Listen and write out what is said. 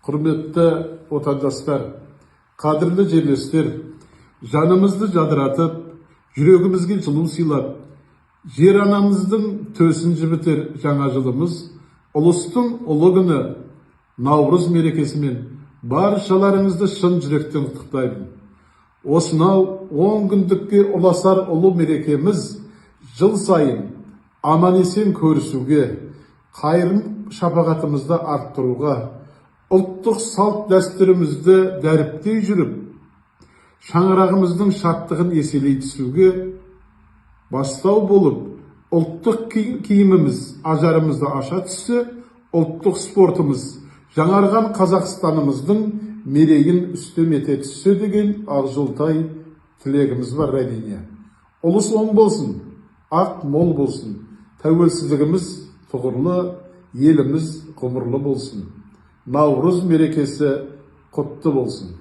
Құрметті отандастар, қадірлі жерлестер, жанымызды жадыратып, жүрегімізге жылу сыйлап, жер анамыздың төсін жібітер жаңа жылымыз, ұлыстың ұлы күні Наурыз мерекесімен баршаларыңызды шын жүректен құттықтаймын. Осынау 10 күндікке ұласар ұлы мерекеміз жыл сайын аман-есен көрісуге, қайырым шапағатымызды арттыруға, ұлттық салт дәстүрімізді дәріптей жүріп, шаңырағымыздың шаттығын еселей түсуге бастау болып, ұлттық киіміміз ажарымызды аша түссе, ұлттық спортымыз жаңарған Қазақстанымыздың мерейін үстем ете түссе деген ақжолтай тілегіміз бар әрине. Ұлыс оң болсын, ақ мол болсын, тәуелсіздігіміз тұғырлы, еліміз ғұмырлы болсын. Наурыз мерекесі құтты болсын.